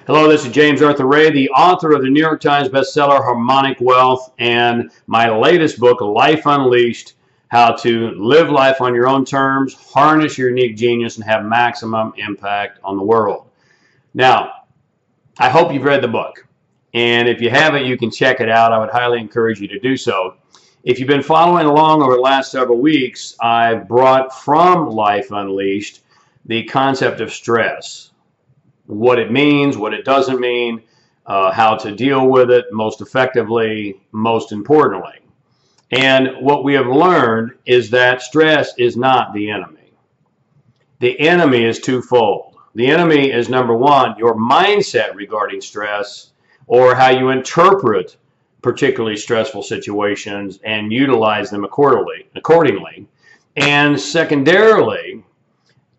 Hello, this is James Arthur Ray, the author of the New York Times bestseller Harmonic Wealth and my latest book, Life Unleashed, How to Live Life on Your Own Terms, Harness Your Unique Genius, and Have Maximum Impact on the World. Now, I hope you've read the book. And if you haven't, you can check it out. I would highly encourage you to do so. If you've been following along over the last several weeks, I've brought from Life Unleashed the concept of stress. What it means, what it doesn't mean, how to deal with it most effectively, most importantly. And what we have learned is that stress is not the enemy. The enemy is twofold. The enemy is, number one, your mindset regarding stress, or how you interpret particularly stressful situations and utilize them accordingly. And secondarily,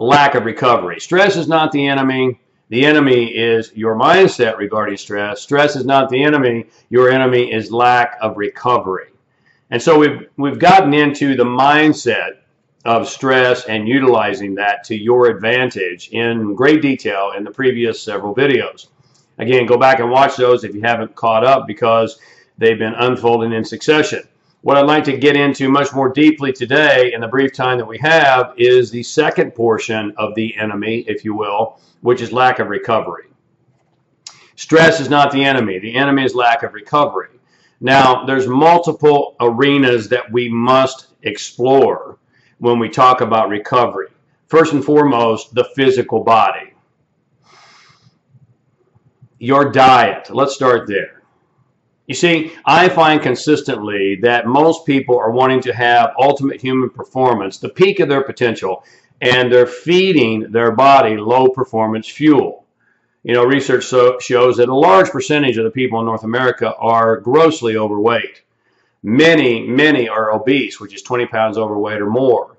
lack of recovery. Stress is not the enemy. The enemy is your mindset regarding stress. Stress is not the enemy. Your enemy is lack of recovery. And so we've gotten into the mindset of stress and utilizing that to your advantage in great detail in the previous several videos. Again, go back and watch those if you haven't caught up, because they've been unfolding in succession. What I'd like to get into much more deeply today in the brief time that we have is the second portion of the enemy, if you will, which is lack of recovery. Stress is not the enemy. The enemy is lack of recovery. Now, there's multiple arenas that we must explore when we talk about recovery. First and foremost, the physical body. Your diet. Let's start there. You see, I find consistently that most people are wanting to have ultimate human performance, the peak of their potential, and they're feeding their body low performance fuel. You know, research shows that a large percentage of the people in North America are grossly overweight. Many are obese, which is 20 pounds overweight or more.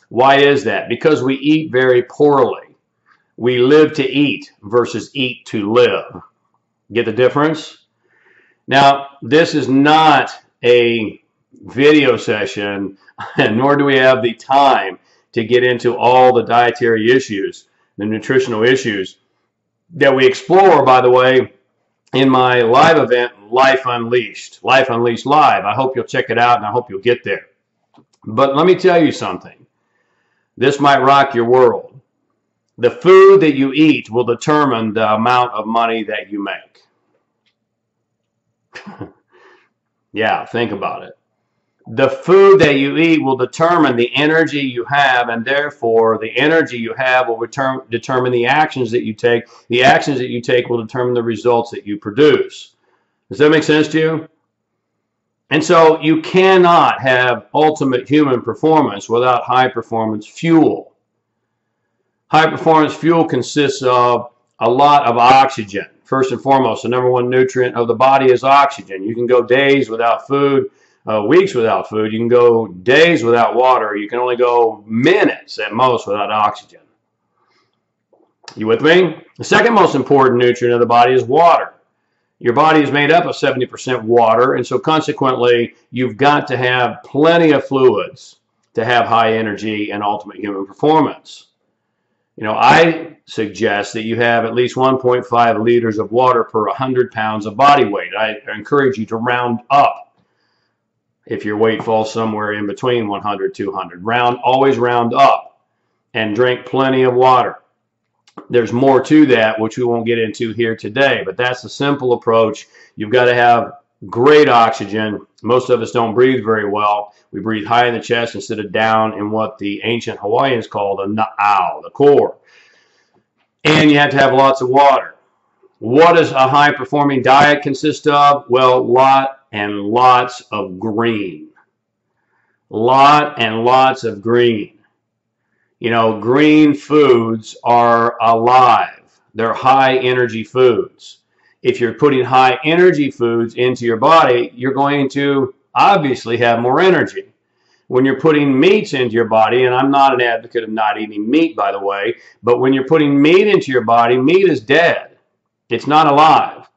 Why is that? Because we eat very poorly. We live to eat versus eat to live. Get the difference? Now, this is not a video session, nor do we have the time to get into all the dietary issues, the nutritional issues that we explore, by the way, in my live event, Life Unleashed Live. I hope you'll check it out, and I hope you'll get there. But let me tell you something. This might rock your world. The food that you eat will determine the amount of money that you make. Yeah, think about it. The food that you eat will determine the energy you have, and therefore the energy you have will determine the actions that you take. The actions that you take will determine the results that you produce. Does that make sense to you? And so you cannot have ultimate human performance without high performance fuel. High performance fuel consists of a lot of oxygen. First and foremost, the number one nutrient of the body is oxygen. You can go days without food, weeks without food. You can go days without water. You can only go minutes at most without oxygen. You with me? The second most important nutrient of the body is water. Your body is made up of 70% water, and so consequently, you've got to have plenty of fluids to have high energy and ultimate human performance. You know, I suggest that you have at least 1.5 liters of water per 100 pounds of body weight. I encourage you to round up if your weight falls somewhere in between 100 200. Always round up and drink plenty of water. There's more to that, which we won't get into here today, but that's the simple approach. You've got to have great oxygen. Most of us don't breathe very well. We breathe high in the chest instead of down in what the ancient Hawaiians call the na'au, the core. And you have to have lots of water. What does a high-performing diet consist of? Well, lots of green. Lots of green. You know, green foods are alive. They're high-energy foods. If you're putting high-energy foods into your body, you're going to obviously have more energy. When you're putting meats into your body, and I'm not an advocate of not eating meat, by the way, but when you're putting meat into your body, meat is dead. It's not alive.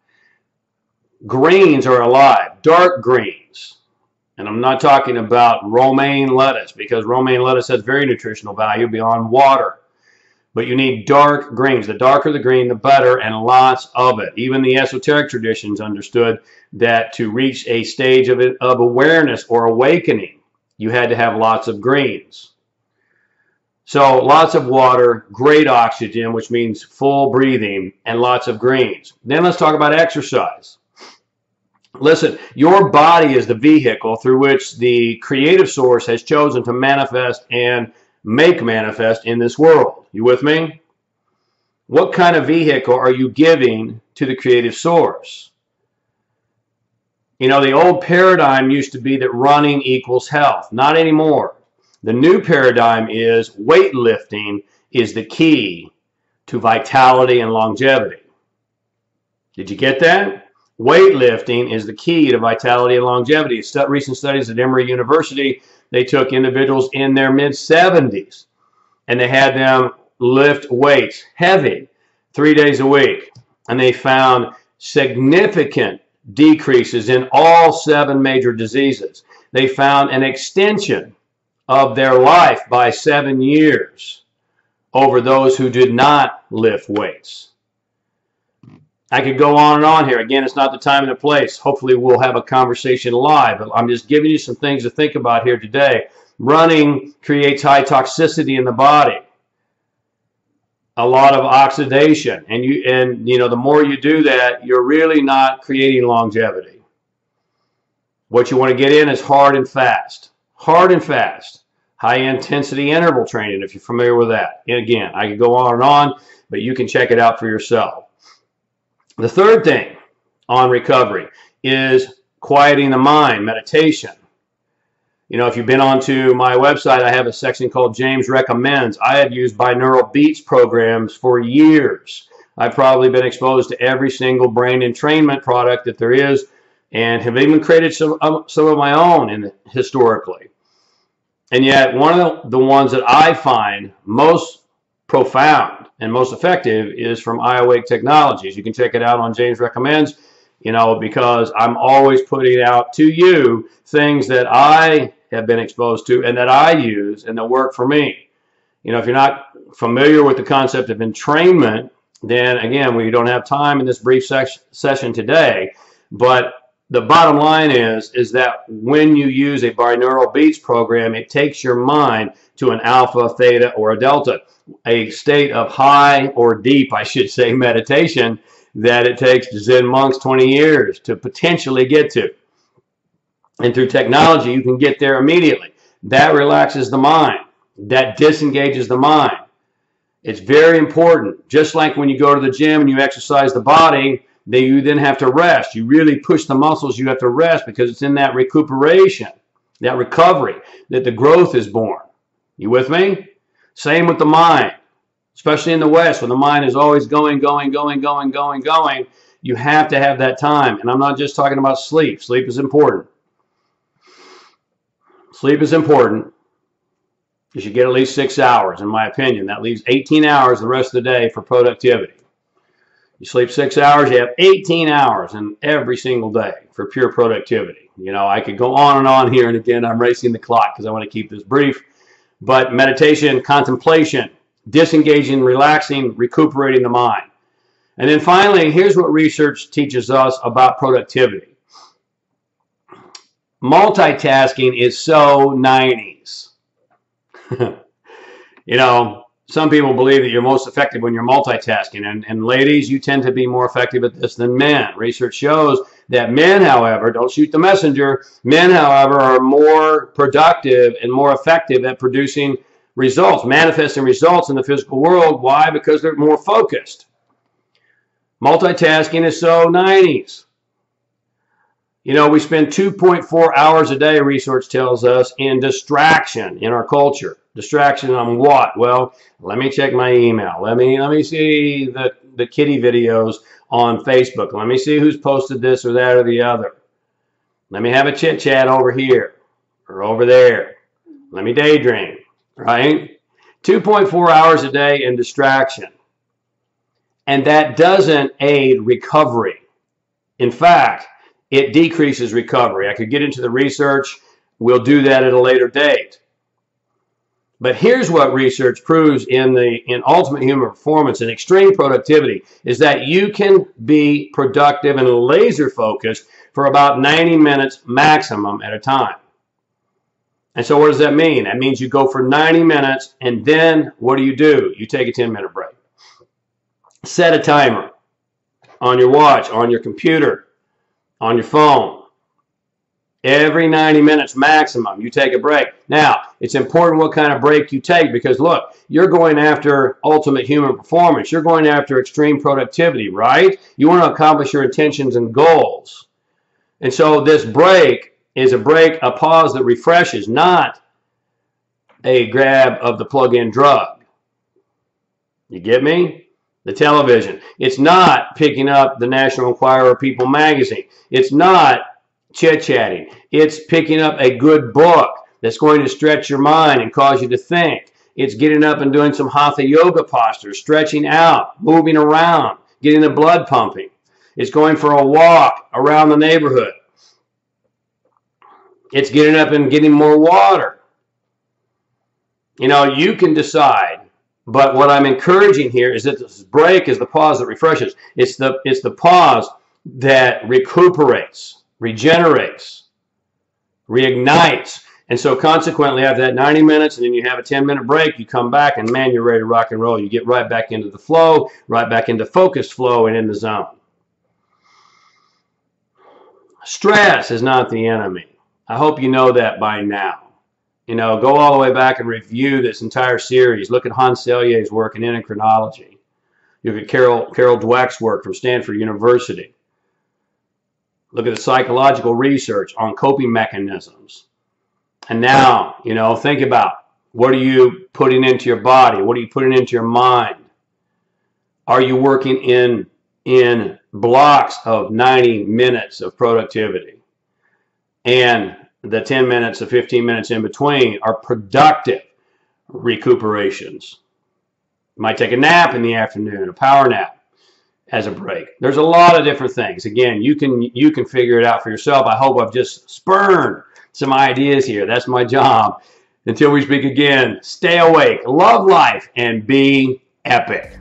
Greens are alive, dark greens. And I'm not talking about romaine lettuce, because romaine lettuce has very nutritional value beyond water. But you need dark greens. The darker the green, the better, and lots of it. Even the esoteric traditions understood that to reach a stage of awareness or awakening, you had to have lots of greens. So lots of water, great oxygen, which means full breathing, and lots of greens. Then let's talk about exercise. Listen, your body is the vehicle through which the creative source has chosen to manifest and make manifest in this world. You with me? What kind of vehicle are you giving to the creative source? You know, the old paradigm used to be that running equals health. Not anymore. The new paradigm is weightlifting is the key to vitality and longevity. Did you get that? Weightlifting is the key to vitality and longevity. Recent studies at Emory University, they took individuals in their mid-70s and they had them lift weights, heavy, 3 days a week. And they found significant decreases in all 7 major diseases. They found an extension of their life by 7 years over those who did not lift weights. I could go on and on here. Again, it's not the time and the place. Hopefully we'll have a conversation live. But I'm just giving you some things to think about here today. Running creates high toxicity in the body. A lot of oxidation. And you know, the more you do that, you're really not creating longevity. What you want to get in is hard and fast. Hard and fast. High intensity interval training, if you're familiar with that. And again, I could go on and on, but you can check it out for yourself. The third thing on recovery is quieting the mind, meditation. You know, if you've been onto my website, I have a section called James Recommends. I have used binaural beats programs for years. I've probably been exposed to every single brain entrainment product that there is and have even created some of my own historically. And yet, one of the ones that I find most profound and most effective is from iAwake Technologies. You can check it out on James Recommends, you know, because I'm always putting out to you things that I have been exposed to and that I use and that work for me. You know, if you're not familiar with the concept of entrainment, then again, we don't have time in this brief session today, but the bottom line is that when you use a binaural beats program, it takes your mind to an alpha, theta, or a delta, a state of high or deep, I should say, meditation that it takes Zen monks 20 years to potentially get to. And through technology, you can get there immediately. That relaxes the mind. That disengages the mind. It's very important. Just like when you go to the gym and you exercise the body, you then have to rest. You really push the muscles, you have to rest because it's in that recuperation, that recovery, that the growth is born. You with me? Same with the mind, especially in the West, when the mind is always going. You have to have that time. And I'm not just talking about sleep. Sleep is important. Sleep is important. You should get at least 6 hours, in my opinion. That leaves 18 hours the rest of the day for productivity. You sleep 6 hours, you have 18 hours in every single day for pure productivity. You know, I could go on and on here, and again, I'm racing the clock because I want to keep this brief. But meditation, contemplation, disengaging, relaxing, recuperating the mind. And then finally, here's what research teaches us about productivity. Multitasking is so 90s. You know, some people believe that you're most effective when you're multitasking. And ladies, you tend to be more effective at this than men. Research shows that men, however, don't shoot the messenger, men, however, are more productive and more effective at producing results, manifesting results in the physical world. Why? Because they're more focused. Multitasking is so 90s. You know, we spend 2.4 hours a day, research tells us, in distraction in our culture. Distraction on what? Well, let me check my email. Let me see the kitty videos on Facebook. Let me see who's posted this or that or the other. Let me have a chit chat over here or over there. Let me daydream, right? 2.4 hours a day in distraction. And that doesn't aid recovery. In fact, it decreases recovery. I could get into the research. We'll do that at a later date. But here's what research proves in ultimate human performance and extreme productivity is that you can be productive and laser focused for about 90 minutes maximum at a time. And so what does that mean? That means you go for 90 minutes and then what do? You take a 10-minute break. Set a timer on your watch, on your computer, on your phone. Every 90 minutes maximum, you take a break. Now, it's important what kind of break you take because, look, you're going after ultimate human performance. You're going after extreme productivity, right? You want to accomplish your intentions and goals. And so this break is a pause that refreshes, not a grab of the plug-in drug. You get me? The television. It's not picking up the National Enquirer or People magazine. It's not chit-chatting. It's picking up a good book that's going to stretch your mind and cause you to think. It's getting up and doing some hatha yoga postures, stretching out, moving around, getting the blood pumping. It's going for a walk around the neighborhood. It's getting up and getting more water. You know, you can decide, but what I'm encouraging here is that this break is the pause that refreshes. It's the pause that recuperates, regenerates, reignites. And so consequently, after that 90 minutes and then you have a 10-minute break, you come back and man, you're ready to rock and roll. You get right back into the flow, right back into focused flow and in the zone. Stress is not the enemy. I hope you know that by now. You know, go all the way back and review this entire series. Look at Hans Selye's work in endocrinology. Look at Carol Dweck's work from Stanford University. Look at the psychological research on coping mechanisms. And now, you know, think about what are you putting into your body? What are you putting into your mind? Are you working in blocks of 90 minutes of productivity? And the 10 minutes, the 15 minutes in between are productive recuperations. You might take a nap in the afternoon, a power nap as a break. There's a lot of different things. Again, you can figure it out for yourself. I hope I've just spurned some ideas here. That's my job. Until we speak again, stay awake, love life, and be epic.